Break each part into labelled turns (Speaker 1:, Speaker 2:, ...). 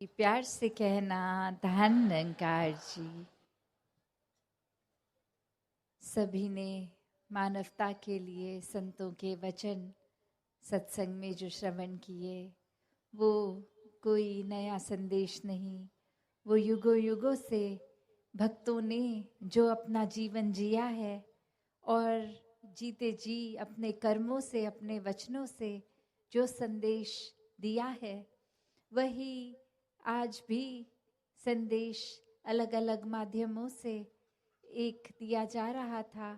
Speaker 1: प्यार से कहना धन निरंकार जी। सभी ने मानवता के लिए संतों के वचन सत्संग में जो श्रवण किए, वो कोई नया संदेश नहीं, वो युगों युगों से भक्तों ने जो अपना जीवन जिया है और जीते जी अपने कर्मों से, अपने वचनों से जो संदेश दिया है, वही आज भी संदेश अलग अलग माध्यमों से एक दिया जा रहा था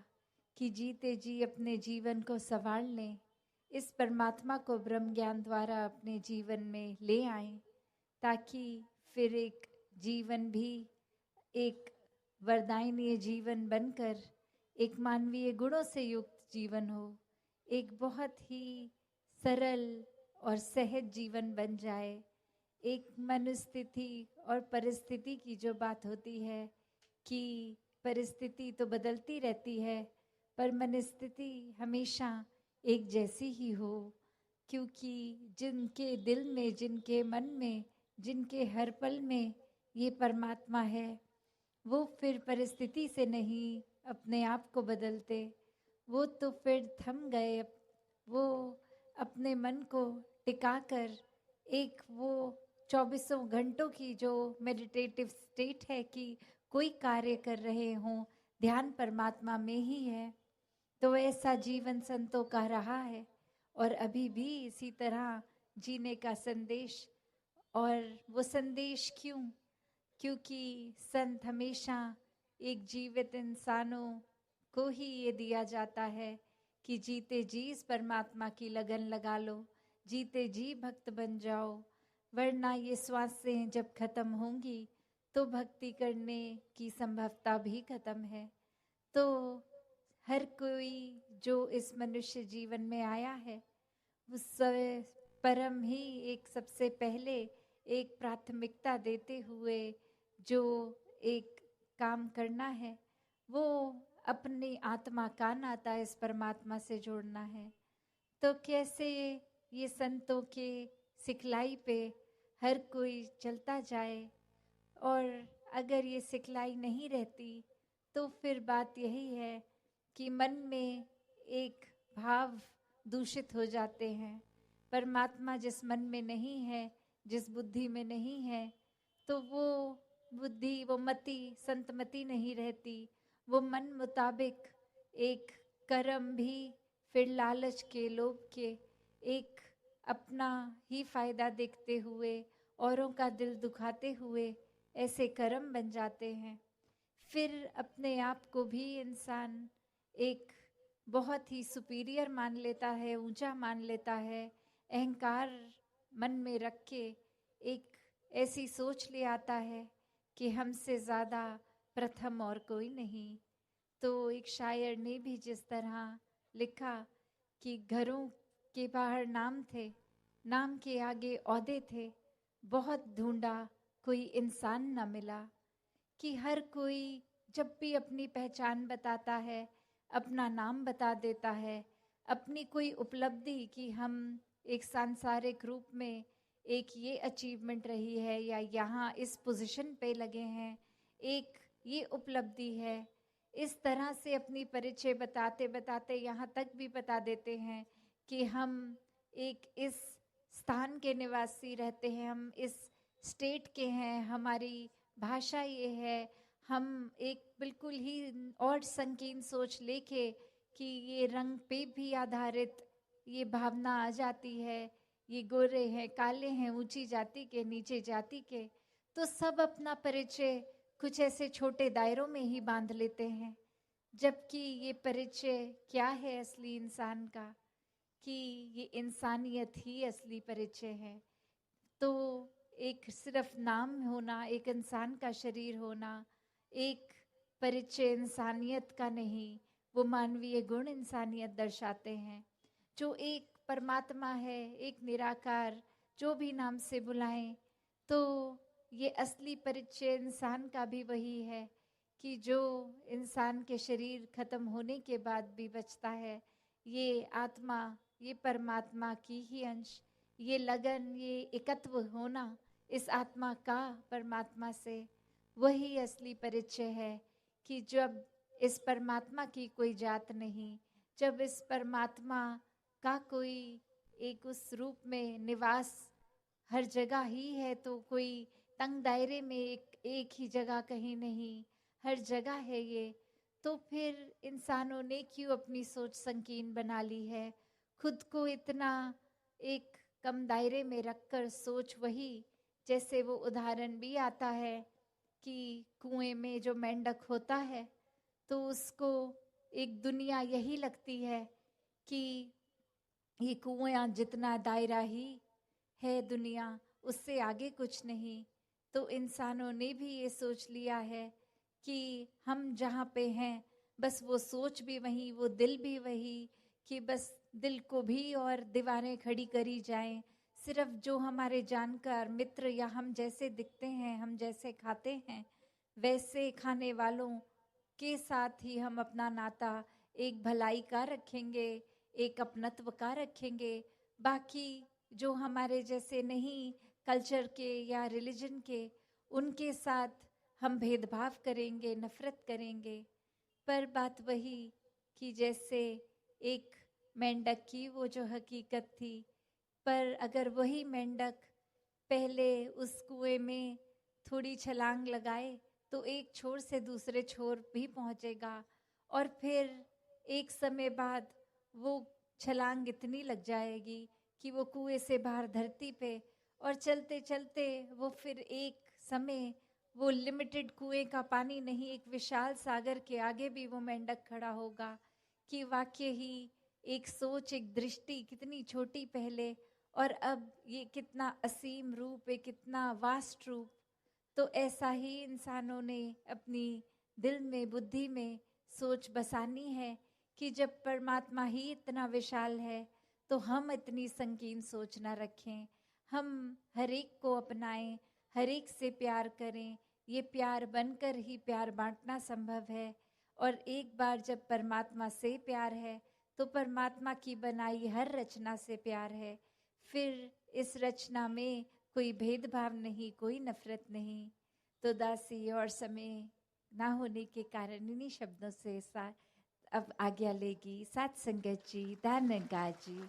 Speaker 1: कि जीते जी अपने जीवन को संवार लें, इस परमात्मा को ब्रह्म ज्ञान द्वारा अपने जीवन में ले आएं, ताकि फिर एक जीवन भी एक वरदायनीय जीवन बनकर एक मानवीय गुणों से युक्त जीवन हो, एक बहुत ही सरल और सहज जीवन बन जाए। एक मनस्थिति और परिस्थिति की जो बात होती है कि परिस्थिति तो बदलती रहती है, पर मनस्थिति हमेशा एक जैसी ही हो, क्योंकि जिनके दिल में, जिनके मन में, जिनके हर पल में ये परमात्मा है, वो फिर परिस्थिति से नहीं अपने आप को बदलते, वो तो फिर थम गए। वो अपने मन को टिकाकर एक वो 24 घंटों की जो मेडिटेटिव स्टेट है कि कोई कार्य कर रहे हों, ध्यान परमात्मा में ही है, तो ऐसा जीवन संतों का रहा है और अभी भी इसी तरह जीने का संदेश। और वो संदेश क्यों? क्योंकि संत हमेशा एक जीवित इंसानों को ही ये दिया जाता है कि जीते जी इस परमात्मा की लगन लगा लो, जीते जी भक्त बन जाओ, वरना ये श्वासें जब खत्म होंगी तो भक्ति करने की संभवता भी खत्म है। तो हर कोई जो इस मनुष्य जीवन में आया है, उस परम ही एक सबसे पहले एक प्राथमिकता देते हुए जो एक काम करना है, वो अपनी आत्मा का नाता इस परमात्मा से जोड़ना है। तो कैसे ये संतों के सिखलाई पे हर कोई चलता जाए, और अगर ये सिखलाई नहीं रहती तो फिर बात यही है कि मन में एक भाव दूषित हो जाते हैं। परमात्मा जिस मन में नहीं है, जिस बुद्धि में नहीं है, तो वो बुद्धि, वो मति संतमति नहीं रहती। वो मन मुताबिक एक कर्म भी फिर लालच के, लोभ के, एक अपना ही फायदा देखते हुए, औरों का दिल दुखाते हुए ऐसे कर्म बन जाते हैं। फिर अपने आप को भी इंसान एक बहुत ही सुपीरियर मान लेता है, ऊंचा मान लेता है, अहंकार मन में रख के एक ऐसी सोच ले आता है कि हमसे ज़्यादा प्रथम और कोई नहीं। तो एक शायर ने भी जिस तरह लिखा कि घरों के बाहर नाम थे, नाम के आगे ओहदे थे, बहुत ढूंढा कोई इंसान न मिला। कि हर कोई जब भी अपनी पहचान बताता है, अपना नाम बता देता है, अपनी कोई उपलब्धि कि हम एक सांसारिक रूप में एक ये अचीवमेंट रही है या यहाँ इस पोजीशन पे लगे हैं, एक ये उपलब्धि है, इस तरह से अपनी परिचय बताते बताते यहाँ तक भी बता देते हैं कि हम एक इस स्थान के निवासी रहते हैं, हम इस स्टेट के हैं, हमारी भाषा ये है। हम एक बिल्कुल ही और संकीर्ण सोच लेके कि ये रंग पे भी आधारित ये भावना आ जाती है, ये गोरे हैं, काले हैं, ऊंची जाति के, नीचे जाति के, तो सब अपना परिचय कुछ ऐसे छोटे दायरों में ही बांध लेते हैं। जबकि ये परिचय क्या है असली इंसान का, कि ये इंसानियत ही असली परिचय है। तो एक सिर्फ नाम होना, एक इंसान का शरीर होना, एक परिचय इंसानियत का नहीं, वो मानवीय गुण इंसानियत दर्शाते हैं। जो एक परमात्मा है, एक निराकार, जो भी नाम से बुलाएं, तो ये असली परिचय इंसान का भी वही है कि जो इंसान के शरीर खत्म होने के बाद भी बचता है, ये आत्मा, ये परमात्मा की ही अंश, ये लगन, ये एकत्व होना, इस आत्मा का परमात्मा से वही असली परिचय है कि जब इस परमात्मा की कोई जात नहीं, जब इस परमात्मा का कोई एक उस रूप में निवास हर जगह ही है, तो कोई तंग दायरे में एक ही जगह कहीं नहीं, हर जगह है ये। तो फिर इंसानों ने क्यों अपनी सोच संकीर्ण बना ली है, खुद को इतना एक कम दायरे में रखकर सोच वही, जैसे वो उदाहरण भी आता है कि कुएं में जो मेंढक होता है तो उसको एक दुनिया यही लगती है कि ये कुआं जितना दायरा ही है दुनिया, उससे आगे कुछ नहीं। तो इंसानों ने भी ये सोच लिया है कि हम जहाँ पे हैं बस वो सोच भी वही, वो दिल भी वही, कि बस दिल को भी और दीवारें खड़ी करी जाएं। सिर्फ जो हमारे जानकार मित्र या हम जैसे दिखते हैं, हम जैसे खाते हैं, वैसे खाने वालों के साथ ही हम अपना नाता एक भलाई का रखेंगे, एक अपनत्व का रखेंगे। बाकी जो हमारे जैसे नहीं, कल्चर के या रिलीजन के, उनके साथ हम भेदभाव करेंगे, नफरत करेंगे। पर बात वही कि जैसे एक मेंढक की वो जो हकीकत थी, पर अगर वही मेंढक पहले उस कुएं में थोड़ी छलांग लगाए तो एक छोर से दूसरे छोर भी पहुंचेगा, और फिर एक समय बाद वो छलांग इतनी लग जाएगी कि वो कुएं से बाहर धरती पे, और चलते चलते वो फिर एक समय वो लिमिटेड कुएं का पानी नहीं, एक विशाल सागर के आगे भी वो मेंढक खड़ा होगा कि वाकई ही एक सोच, एक दृष्टि कितनी छोटी पहले, और अब ये कितना असीम रूप, एक कितना वास्ट रूप। तो ऐसा ही इंसानों ने अपनी दिल में, बुद्धि में सोच बसानी है कि जब परमात्मा ही इतना विशाल है तो हम इतनी संकीर्ण सोच ना रखें, हम हर एक को अपनाएं, हर एक से प्यार करें। ये प्यार बनकर ही प्यार बांटना संभव है, और एक बार जब परमात्मा से प्यार है तो परमात्मा की बनाई हर रचना से प्यार है। फिर इस रचना में कोई भेदभाव नहीं, कोई नफरत नहीं। तो दासी और समय ना होने के कारण इन्हीं शब्दों से अब आज्ञा लेगी सात संगत जी, दानंगा जी।